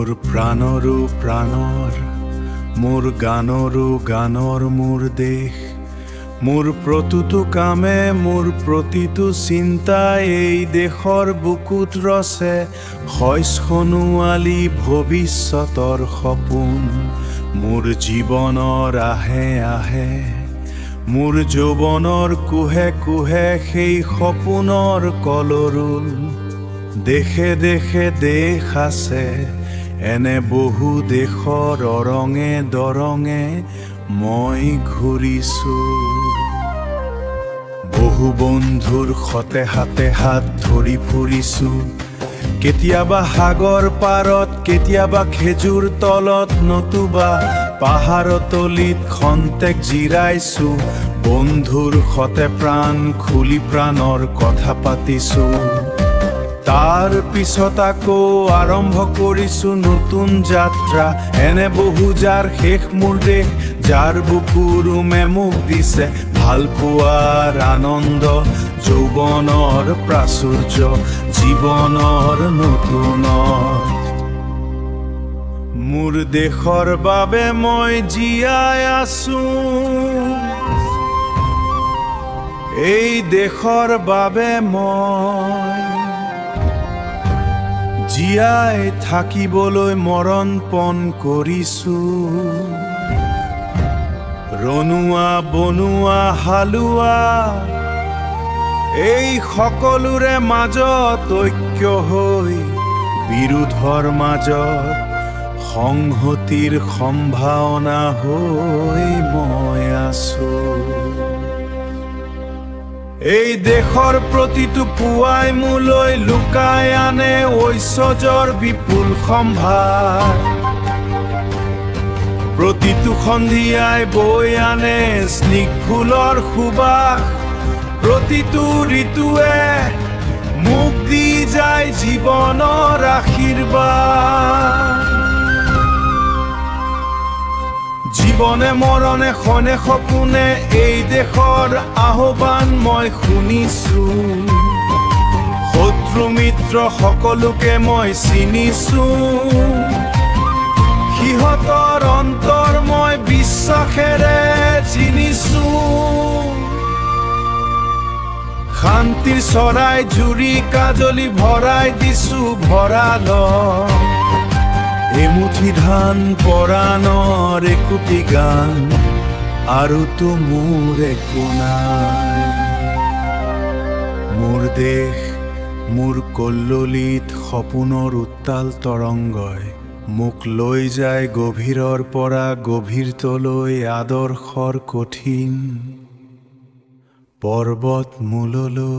মোৰ প্ৰাণৰো প্ৰাণৰ, মোৰ গানৰো গানৰ মোৰ দেশ, মোৰ প্ৰতিটো কামে মোৰ প্ৰতিটো চিন্তাই এই দেশৰ বুকুত ৰচে শইচ-সোণোৱালী ভৱিষ্যতৰ সপোন। মোৰ জীৱনৰ আহে আহে, মোৰ যৌৱনৰ কোহে কোহে সেই সপোনৰ কলৰোল। দেশে দেশে দেশ আছে, এনে বহু দেশৰ অৰঙে দৰঙে মই ঘূৰিছো। বহু বন্ধুৰ সতে হাতে হাত ধৰি ফুৰিছো, কেতিয়াবা সাগৰ পাৰত, কেতিয়াবা খেজুৰ তলত, নতুবা পাহাৰৰ তলিত খন্তেক জিৰাইছো। বন্ধুৰ সতে প্ৰাণ খুলি প্ৰাণৰ কথা পাতিছো, তাৰ পিছত আকৌ আৰম্ভ কৰিছো নতুন যাত্ৰা। এনে বহু যাৰ শেষ মোৰ দেশ, যাৰ বুকুৰ ৰুমে মোক দিছে ভাল পোৱাৰ আনন্দ, যৌৱনৰ প্ৰাচুৰ্য, জীৱনৰ নতুনত। মোৰ দেশৰ বাবে মই জীয়াই আছো, এই দেশৰ বাবে মই জীয়াই থাকিবলৈ মৰণ পণ কৰিছো। ৰনুৱা বনুৱা হালোৱা এই সকলোৰে মাজত ঐক্য হৈ, বিৰোধৰ মাজত সংহতিৰ সম্ভাৱনা হৈ মই আছো। এই দেশৰ প্ৰতিটো পুৱাই মোলৈ লুকাই আনে ঐশ্বৰ্যৰ বিপুল সম্ভাৰ, প্ৰতিটো সন্ধিয়াই বৈ আনে স্নিগ্ধফুলৰ সুবাস, প্ৰতিটো ঋতুৱে মোক দি যায় জীৱনৰ আশীৰ্বাদ। জীৱনে মৰণে শনে সপোনে এই দেশৰ আহ্বান মই শুনিছো। শত্ৰু মিত্ৰ সকলোকে মই চিনিছো, সিহঁতৰ অন্তৰ মই বিশ্বাসেৰে চিনিছো। শান্তিৰ চৰাই জুৰি কাজলি ভৰাই দিছো ভঁৰালত, এমুঠি ধান পৰাণৰ একোটি গান, আৰুতো মোৰ একো নাই। মোৰ দেশ মোৰ কল্লোলিত সপোনৰ উত্তাল তৰংগই মোক লৈ যায় গভীৰৰ পৰা গভীৰতলৈ, আদৰ্শৰ কঠিন পৰ্বতমূললৈ।